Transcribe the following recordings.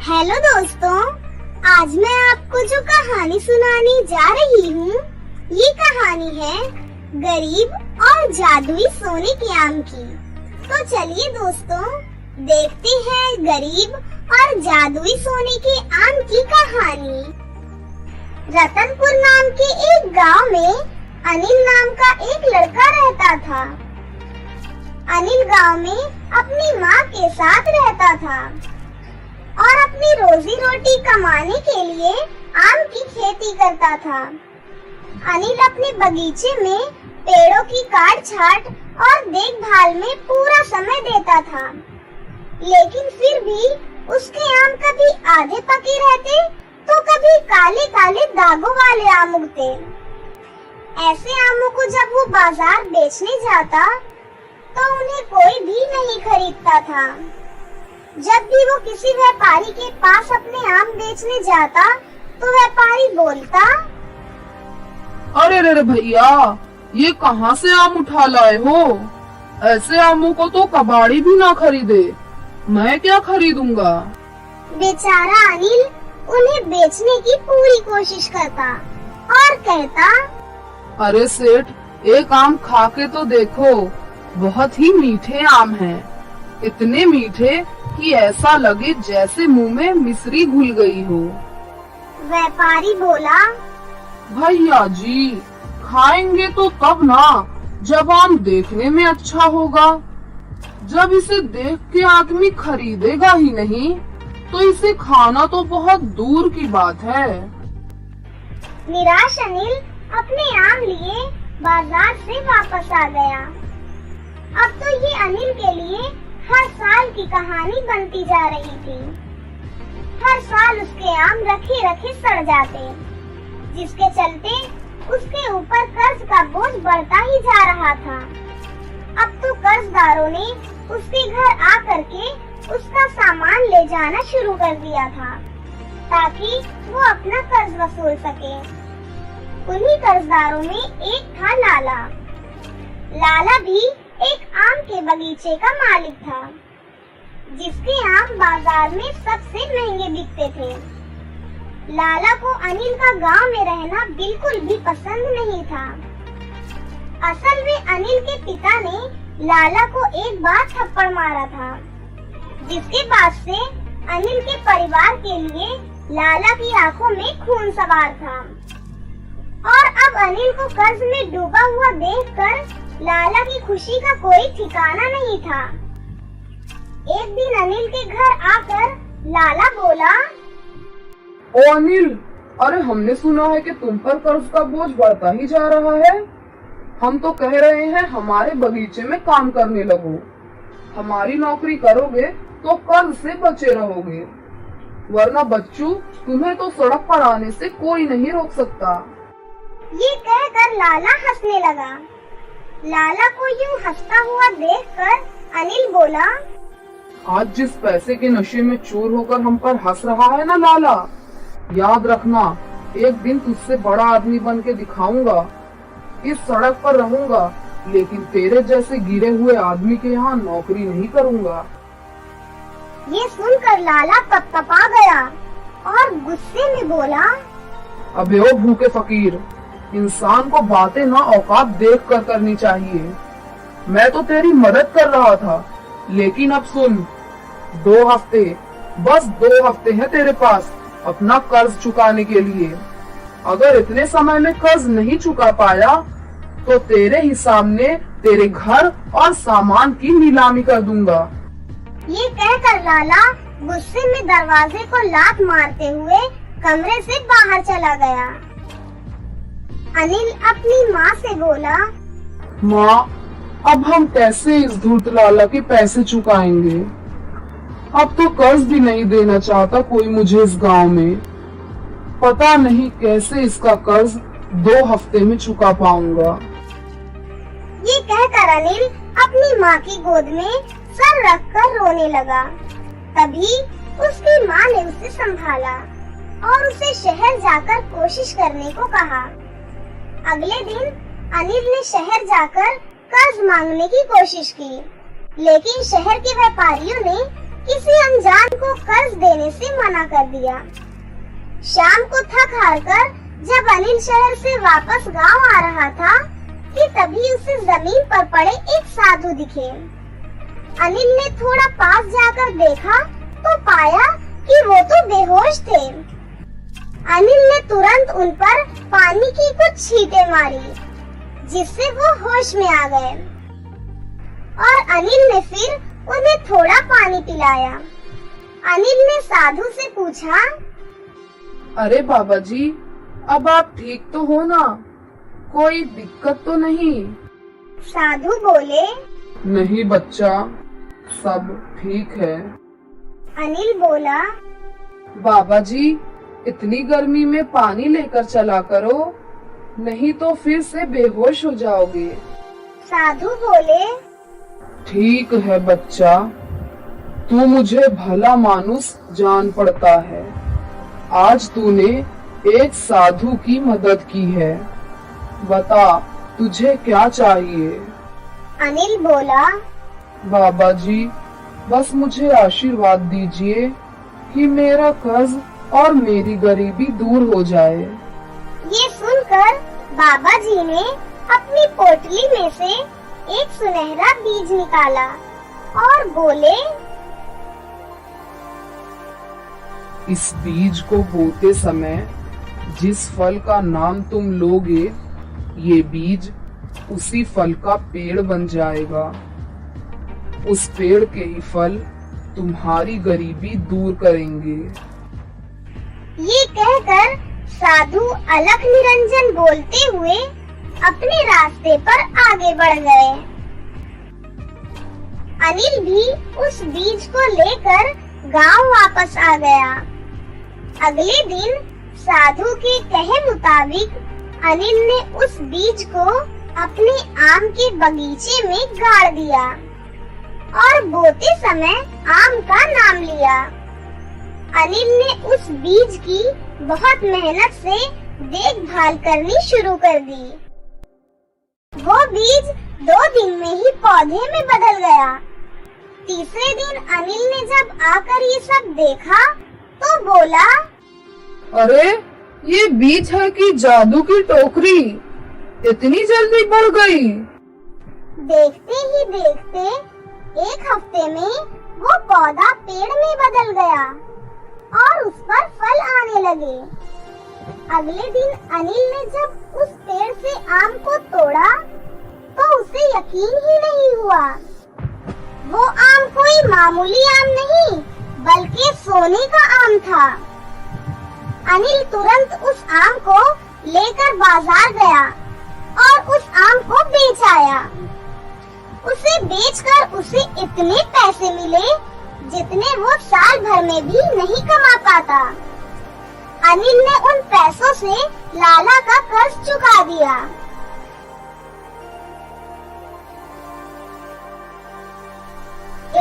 Hello दोस्तों, आज मैं आपको जो कहानी सुनाने जा रही हूँ, ये कहानी है गरीब और जादुई सोने के आम की। तो चलिए दोस्तों, देखते हैं गरीब और जादुई सोने के आम की कहानी। रतनपुर नाम के एक गांव में अनिल नाम का एक लड़का रहता था। अनिल गांव में अपनी माँ के साथ रहता था और अपनी रोजी रोटी कमाने के लिए आम की खेती करता था। अनिल अपने बगीचे में पेड़ों की काट छांट और देखभाल में पूरा समय देता था, लेकिन फिर भी उसके आम कभी आधे पके रहते तो कभी काले काले दागों वाले आम उगते। ऐसे आमों को जब वो बाजार बेचने जाता तो उन्हें कोई भी नहीं खरीदता था। जब भी वो किसी व्यापारी के पास अपने आम बेचने जाता तो व्यापारी बोलता, अरे रे भैया, ये कहाँ से आम उठा लाए हो? ऐसे आमों को तो कबाड़ी भी ना खरीदे, मैं क्या खरीदूंगा। बेचारा अनिल उन्हें बेचने की पूरी कोशिश करता और कहता, अरे सेठ, एक आम खा के तो देखो, बहुत ही मीठे आम हैं, इतने मीठे कि ऐसा लगे जैसे मुंह में मिश्री घुल गई हो। व्यापारी बोला, भैया जी, खाएंगे तो तब ना जब आम देखने में अच्छा होगा। जब इसे देख के आदमी खरीदेगा ही नहीं तो इसे खाना तो बहुत दूर की बात है। निराश अनिल अपने आम लिए बाजार से वापस आ गया। अब तो ये अनिल के लिए हर साल की कहानी बनती जा रही थी। हर साल उसके आम रखे रखे सड़ जाते, जिसके चलते उसके ऊपर कर्ज का बोझ बढ़ता ही जा रहा था। अब तो कर्जदारों ने उसके घर आकर के उसका सामान ले जाना शुरू कर दिया था, ताकि वो अपना कर्ज वसूल सके। उन्हीं कर्जदारों में एक था लाला। लाला भी एक आम के बगीचे का मालिक था, जिसके आम बाजार में सबसे महंगे बिकते थे। लाला को अनिल का गांव में रहना बिल्कुल भी पसंद नहीं था। असल में अनिल के पिता ने लाला को एक बार थप्पड़ मारा था, जिसके बाद से अनिल के परिवार के लिए लाला की आंखों में खून सवार था। और अब अनिल को कर्ज में डूबा हुआ देखकर लाला की खुशी का कोई ठिकाना नहीं था। एक दिन अनिल के घर आकर लाला बोला, ओ अनिल, अरे हमने सुना है कि तुम पर कर्ज का बोझ बढ़ता ही जा रहा है। हम तो कह रहे हैं हमारे बगीचे में काम करने लगो। हमारी नौकरी करोगे तो कर्ज से बचे रहोगे, वरना बच्चू तुम्हें तो सड़क पर आने से कोई नहीं रोक सकता। ये कहकर लाला हंसने लगा। लाला को यूं हंसता हुआ देखकर अनिल बोला, आज जिस पैसे के नशे में चूर होकर हम पर हंस रहा है ना लाला, याद रखना, एक दिन तुझसे बड़ा आदमी बन के दिखाऊंगा। इस सड़क पर रहूंगा, लेकिन तेरे जैसे गिरे हुए आदमी के यहाँ नौकरी नहीं करूंगा। ये सुनकर लाला तपतपा गया और गुस्से में बोला, अबे ओ भूखे फकीर, इंसान को बातें ना औकात देख कर करनी चाहिए। मैं तो तेरी मदद कर रहा था, लेकिन अब सुन, 2 हफ्ते, बस 2 हफ्ते है तेरे पास अपना कर्ज चुकाने के लिए। अगर इतने समय में कर्ज नहीं चुका पाया तो तेरे ही सामने तेरे घर और सामान की नीलामी कर दूंगा। ये कहकर लाला गुस्से में दरवाजे को लात मारते हुए कमरे से बाहर चला गया। अनिल अपनी माँ से बोला, माँ, अब हम कैसे इस धूर्त लाला के पैसे चुकाएंगे? अब तो कर्ज भी नहीं देना चाहता कोई मुझे इस गांव में। पता नहीं कैसे इसका कर्ज 2 हफ्ते में चुका पाऊंगा। ये कहकर अनिल अपनी माँ की गोद में सर रखकर रोने लगा। तभी उसकी माँ ने उसे संभाला और उसे शहर जाकर कोशिश करने को कहा। अगले दिन अनिल ने शहर जाकर कर्ज मांगने की कोशिश की, लेकिन शहर के व्यापारियों ने किसी अनजान को कर्ज देने से मना कर दिया। शाम को थक हार कर जब अनिल शहर से वापस गांव आ रहा था कि तभी उसे जमीन पर पड़े एक साधु दिखे। अनिल ने थोड़ा पास जाकर देखा तो पाया कि वो तो बेहोश थे। अनिल ने तुरंत उन पर पानी की कुछ छींटे मारी जिससे वो होश में आ गए और अनिल ने फिर उन्हें थोड़ा पानी पिलाया। अनिल ने साधु से पूछा, अरे बाबा जी, अब आप ठीक तो हो ना? कोई दिक्कत तो नहीं? साधु बोले, नहीं बच्चा, सब ठीक है। अनिल बोला, बाबा जी, इतनी गर्मी में पानी लेकर चला करो, नहीं तो फिर से बेहोश हो जाओगे। साधु बोले, ठीक है बच्चा, तू मुझे भला मानुस जान पड़ता है। आज तूने एक साधु की मदद की है, बता तुझे क्या चाहिए? अनिल बोला, बाबा जी, बस मुझे आशीर्वाद दीजिए कि मेरा कर्ज और मेरी गरीबी दूर हो जाए। ये सुनकर बाबा जी ने अपनी पोटली में से एक सुनहरा बीज निकाला और बोले, इस बीज को बोते समय जिस फल का नाम तुम लोगे, ये बीज उसी फल का पेड़ बन जाएगा। उस पेड़ के ही फल तुम्हारी गरीबी दूर करेंगे। ये कहकर साधु अलख निरंजन बोलते हुए अपने रास्ते पर आगे बढ़ गए। अनिल भी उस बीज को लेकर गांव वापस आ गया। अगले दिन साधु के कहे मुताबिक अनिल ने उस बीज को अपने आम के बगीचे में गाड़ दिया और बोते समय आम का नाम लिया। अनिल ने उस बीज की बहुत मेहनत से देखभाल करनी शुरू कर दी। वो बीज 2 दिन में ही पौधे में बदल गया। तीसरे दिन अनिल ने जब आकर ये सब देखा तो बोला, अरे ये बीज है कि जादू की टोकरी, इतनी जल्दी बढ़ गई? देखते ही देखते 1 हफ्ते में वो पौधा पेड़ में बदल गया और उस पर फल आने लगे। अगले दिन अनिल ने जब उस पेड़ से आम को तोड़ा तो उसे यकीन ही नहीं हुआ। वो आम कोई मामूली आम नहीं बल्कि सोने का आम था। अनिल तुरंत उस आम को लेकर बाजार गया और उस आम को बेच आया। उसे बेचकर उसे इतने पैसे मिले जितने वो साल भर में भी नहीं कमा पाता। अनिल ने उन पैसों से लाला का कर्ज चुका दिया।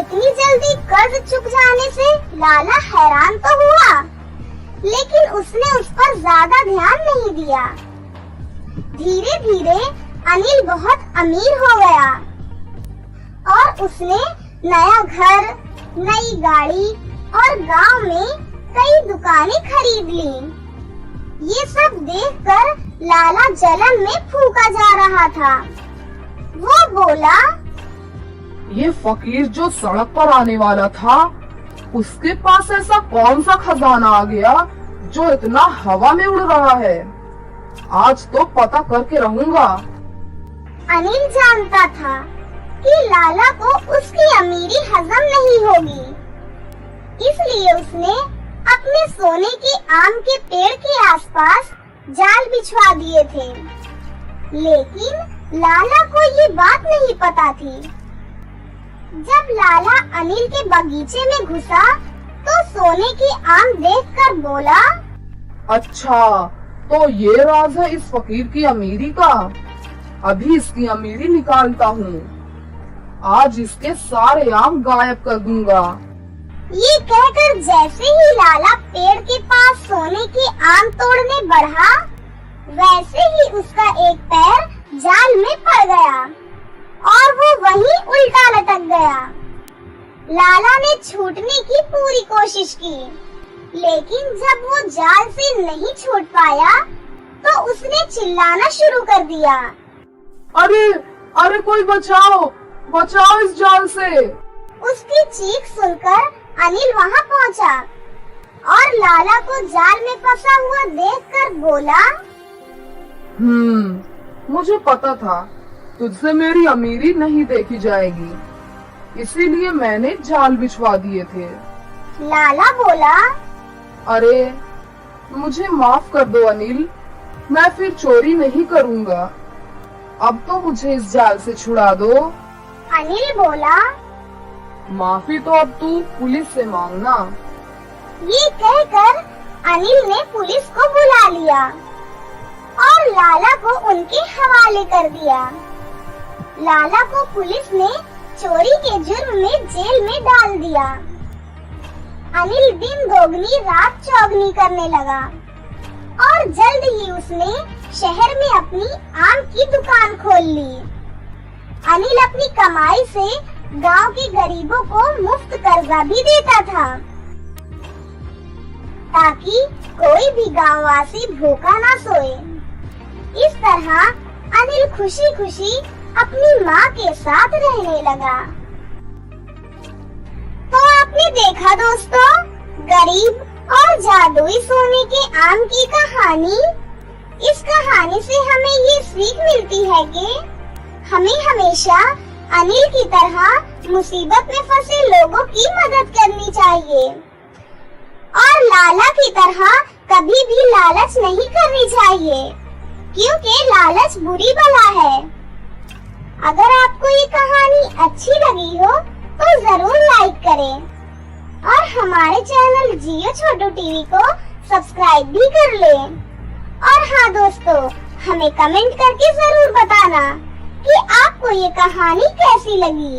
इतनी जल्दी कर्ज चुक जाने से लाला हैरान तो हुआ, लेकिन उसने उस पर ज्यादा ध्यान नहीं दिया। धीरे धीरे अनिल बहुत अमीर हो गया और उसने नया घर, नई गाड़ी और गांव में कई दुकानें खरीद ली। ये सब देखकर लाला जलन में फूंका जा रहा था। वो बोला, ये फकीर जो सड़क पर आने वाला था, उसके पास ऐसा कौन सा खजाना आ गया जो इतना हवा में उड़ रहा है? आज तो पता करके रहूंगा। अनिल जानता था कि लाला को उसकी अमीरी हजम नहीं होगी, इसलिए उसने अपने सोने के आम के पेड़ के आसपास जाल बिछवा दिए थे। लेकिन लाला को ये बात नहीं पता थी। जब लाला अनिल के बगीचे में घुसा तो सोने के आम देखकर बोला, अच्छा, तो ये राज है इस फकीर की अमीरी का। अभी इसकी अमीरी निकालता हूँ। आज इसके सारे आम गायब कर दूंगा। ये कहकर जैसे ही लाला पेड़ के पास सोने के आम तोड़ने बढ़ा, वैसे ही उसका एक पैर जाल में पड़ गया और वो वहीं उल्टा लटक गया। लाला ने छूटने की पूरी कोशिश की, लेकिन जब वो जाल से नहीं छूट पाया तो उसने चिल्लाना शुरू कर दिया। अरे अरे कोई बचाओ, बचाओ इस जाल से। उसकी चीख सुनकर अनिल वहाँ पहुँचा और लाला को जाल में फंसा हुआ देखकर बोला, मुझे पता था तुझसे मेरी अमीरी नहीं देखी जाएगी, इसीलिए मैंने जाल बिछवा दिए थे। लाला बोला, अरे मुझे माफ कर दो अनिल, मैं फिर चोरी नहीं करूँगा। अब तो मुझे इस जाल से छुड़ा दो। अनिल बोला, माफी तो अब तू पुलिस से मांगना। ये कहकर अनिल ने पुलिस को बुला लिया और लाला को उनके हवाले कर दिया। लाला को पुलिस ने चोरी के जुर्म में जेल में डाल दिया। अनिल दिन दोगुनी रात चौगुनी करने लगा और जल्द ही उसने शहर में अपनी आम की दुकान खोल ली। अनिल अपनी कमाई से गांव के गरीबों को मुफ्त कर्जा भी देता था, ताकि कोई भी गांववासी भूखा ना सोए। इस तरह अनिल खुशी खुशी अपनी माँ के साथ रहने लगा। तो आपने देखा दोस्तों, गरीब और जादुई सोने के आम की कहानी। इस कहानी से हमें ये सीख मिलती है कि हमें हमेशा अनिल की तरह मुसीबत में फंसे लोगों की मदद करनी चाहिए और लाला की तरह कभी भी लालच नहीं करनी चाहिए, क्योंकि लालच बुरी बला है। अगर आपको ये कहानी अच्छी लगी हो तो जरूर लाइक करें और हमारे चैनल जियो छोटू टीवी को सब्सक्राइब भी कर लें। और हाँ दोस्तों, हमें कमेंट करके जरूर बताना कि आपको ये कहानी कैसी लगी।